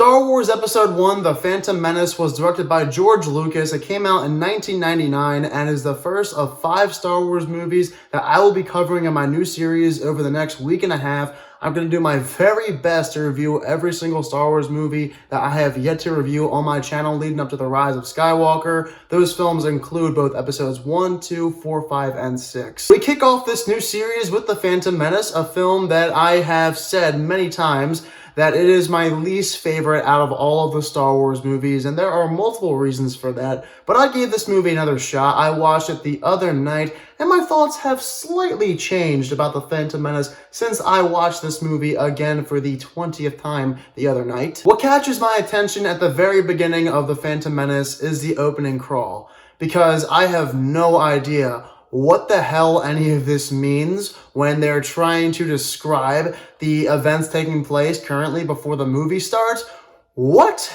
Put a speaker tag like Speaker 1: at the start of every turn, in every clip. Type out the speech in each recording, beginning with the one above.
Speaker 1: Star Wars Episode 1, The Phantom Menace, was directed by George Lucas. It came out in 1999 and is the first of 5 Star Wars movies that I will be covering in my new series over the next week and a half. I'm going to do my very best to review every single Star Wars movie that I have yet to review on my channel leading up to the Rise of Skywalker. Those films include both episodes 1, 2, 4, 5, and 6. We kick off this new series with The Phantom Menace, a film that I have said many times that it is my least favorite out of all of the Star Wars movies, and there are multiple reasons for that, but I gave this movie another shot. I watched it the other night, and my thoughts have slightly changed about The Phantom Menace since I watched this movie again for the 20th time the other night. What catches my attention at the very beginning of The Phantom Menace is the opening crawl, because I have no idea what the hell any of this means when they're trying to describe the events taking place currently before the movie starts. What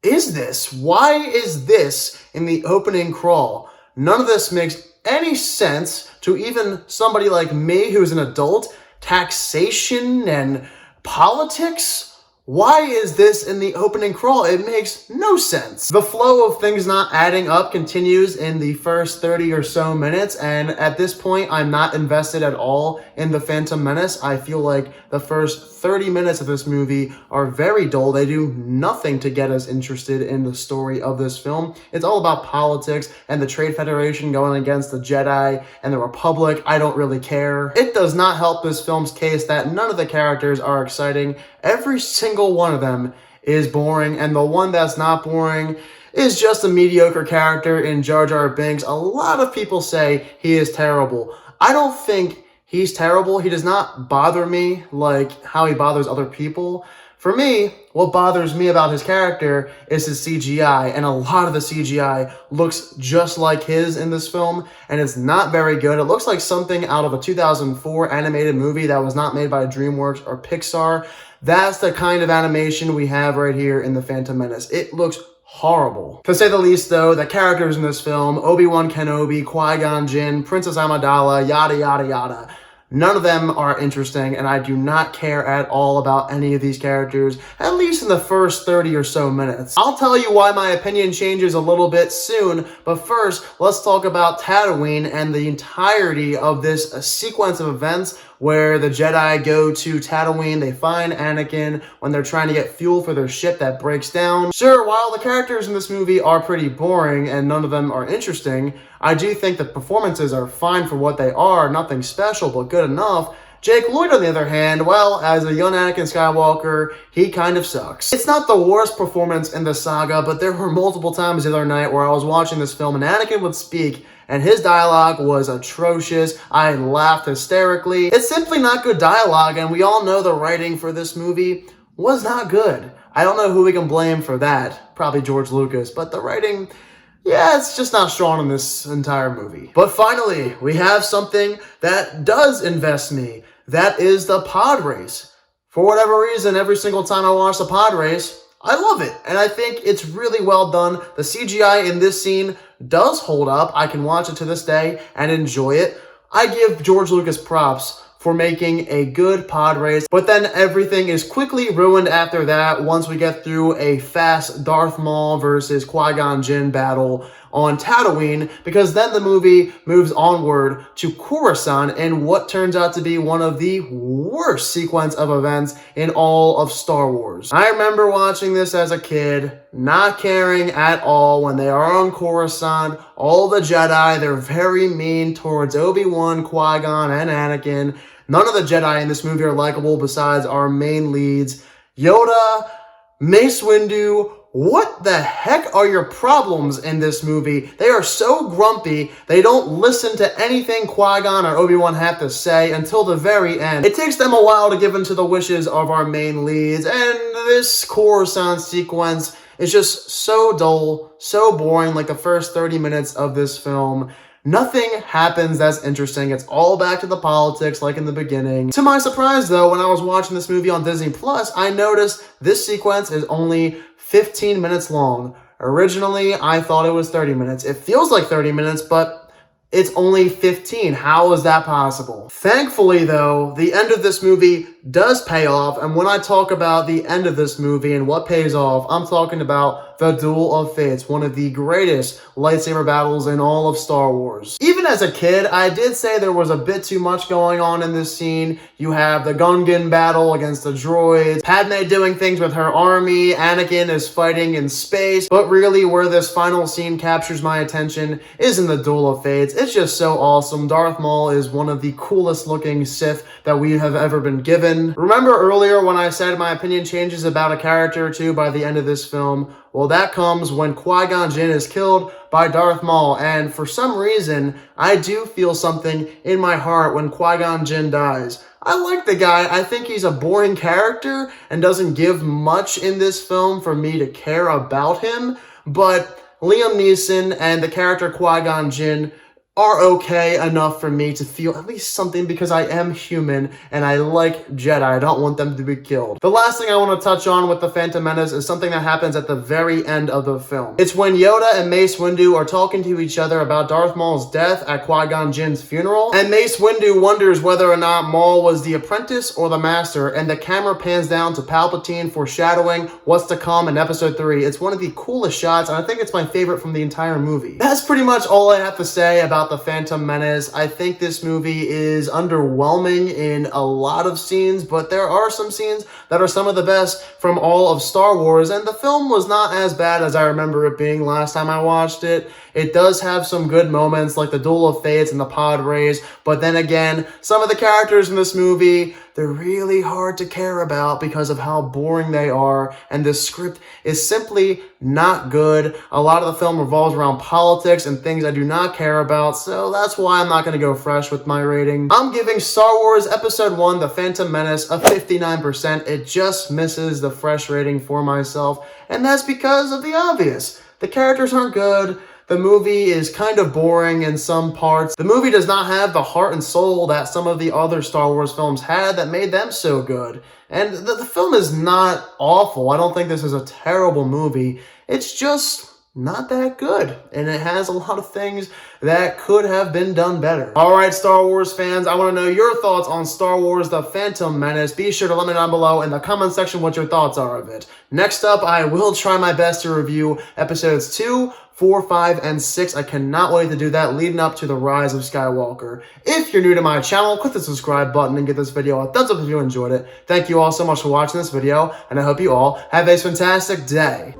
Speaker 1: is this? Why is this in the opening crawl? None of this makes any sense to even somebody like me who's an adult. Taxation and politics? Why is this in the opening crawl? It makes no sense. The flow of things not adding up continues in the first 30 or so minutes, and at this point, I'm not invested at all in The Phantom Menace. I feel like the first 30 minutes of this movie are very dull. They do nothing to get us interested in the story of this film. It's all about politics and the Trade Federation going against the Jedi and the Republic. I don't really care. It does not help this film's case that none of the characters are exciting. Every single one of them is boring, and the one that's not boring is just a mediocre character in Jar Jar Binks. A lot of people say he is terrible. I don't think he's terrible. He does not bother me like how he bothers other people. For me, what bothers me about his character is his CGI, and a lot of the CGI looks just like his in this film, and it's not very good. It looks like something out of a 2004 animated movie that was not made by DreamWorks or Pixar. That's the kind of animation we have right here in The Phantom Menace. It looks horrible. To say the least, though, the characters in this film, Obi-Wan Kenobi, Qui-Gon Jinn, Princess Amidala, yada yada yada, none of them are interesting, and I do not care at all about any of these characters, at least in the first 30 or so minutes. I'll tell you why my opinion changes a little bit soon, but first, let's talk about Tatooine and the entirety of this sequence of events where the Jedi go to Tatooine. They find Anakin when they're trying to get fuel for their ship that breaks down. Sure, while the characters in this movie are pretty boring and none of them are interesting, I do think the performances are fine for what they are, nothing special, but good enough. Jake Lloyd, on the other hand, well, as a young Anakin Skywalker, he kind of sucks. It's not the worst performance in the saga, but there were multiple times the other night where I was watching this film and Anakin would speak and his dialogue was atrocious. I laughed hysterically. It's simply not good dialogue, and we all know the writing for this movie was not good. I don't know who we can blame for that. Probably George Lucas, but the writing, yeah, it's just not strong in this entire movie. But finally, we have something that does invest me. That is the pod race. For whatever reason, every single time I watch the pod race, I love it, and I think it's really well done. The CGI in this scene does hold up. I can watch it to this day and enjoy it. I give George Lucas props for making a good pod race, but then everything is quickly ruined after that once we get through a fast Darth Maul versus Qui-Gon Jinn battle on Tatooine, because then the movie moves onward to Coruscant in what turns out to be one of the worst sequence of events in all of Star Wars. I remember watching this as a kid, not caring at all when they are on Coruscant. All the Jedi, they're very mean towards Obi-Wan, Qui-Gon, and Anakin. None of the Jedi in this movie are likable besides our main leads. Yoda, Mace Windu. What the heck are your problems in this movie? They are so grumpy, they don't listen to anything Qui-Gon or Obi-Wan have to say until the very end. It takes them a while to give in to the wishes of our main leads, and this Coruscant sequence is just so dull, so boring, like the first 30 minutes of this film. Nothing happens that's interesting. It's all back to the politics like in the beginning. To my surprise, though, when I was watching this movie on Disney Plus, I noticed this sequence is only 15 minutes long. Originally, I thought it was 30 minutes. It feels like 30 minutes, but it's only 15. How is that possible? Thankfully, though, the end of this movie does pay off. And when I talk about the end of this movie and what pays off, I'm talking about the Duel of Fates, one of the greatest lightsaber battles in all of Star Wars. Even as a kid, I did say there was a bit too much going on in this scene. You have the Gungan battle against the droids, Padme doing things with her army, Anakin is fighting in space, but really where this final scene captures my attention is in the Duel of Fates. It's just so awesome. Darth Maul is one of the coolest looking Sith that we have ever been given. Remember earlier when I said my opinion changes about a character or two by the end of this film? Well, that comes when Qui-Gon Jinn is killed by Darth Maul, and for some reason, I do feel something in my heart when Qui-Gon Jinn dies. I like the guy. I think he's a boring character and doesn't give much in this film for me to care about him, but Liam Neeson and the character Qui-Gon Jinn are okay enough for me to feel at least something because I am human and I like Jedi. I don't want them to be killed. The last thing I want to touch on with the Phantom Menace is something that happens at the very end of the film. It's when Yoda and Mace Windu are talking to each other about Darth Maul's death at Qui-Gon Jinn's funeral, and Mace Windu wonders whether or not Maul was the apprentice or the master, and the camera pans down to Palpatine foreshadowing what's to come in Episode 3. It's one of the coolest shots, and I think it's my favorite from the entire movie. That's pretty much all I have to say about the Phantom Menace. I think this movie is underwhelming in a lot of scenes, but there are some scenes that are some of the best from all of Star Wars, and the film was not as bad as I remember it being last time I watched it. It does have some good moments like the Duel of Fates and the pod race, but then again, some of the characters in this movie, they're really hard to care about because of how boring they are, and the script is simply not good. A lot of the film revolves around politics and things I do not care about, so that's why I'm not going to go fresh with my rating. I'm giving Star Wars Episode 1, The Phantom Menace, a 59%. It just misses the fresh rating for myself, and that's because of the obvious. The characters aren't good. The movie is kind of boring in some parts. The movie does not have the heart and soul that some of the other Star Wars films had that made them so good. And the film is not awful. I don't think this is a terrible movie. It's just not that good, and it has a lot of things that could have been done better. Alright, Star Wars fans, I want to know your thoughts on Star Wars The Phantom Menace. Be sure to let me know down below in the comment section what your thoughts are of it. Next up, I will try my best to review episodes 2, 4, 5, and 6. I cannot wait to do that leading up to the Rise of Skywalker. If you're new to my channel, click the subscribe button and give this video a thumbs up if you enjoyed it. Thank you all so much for watching this video, and I hope you all have a fantastic day.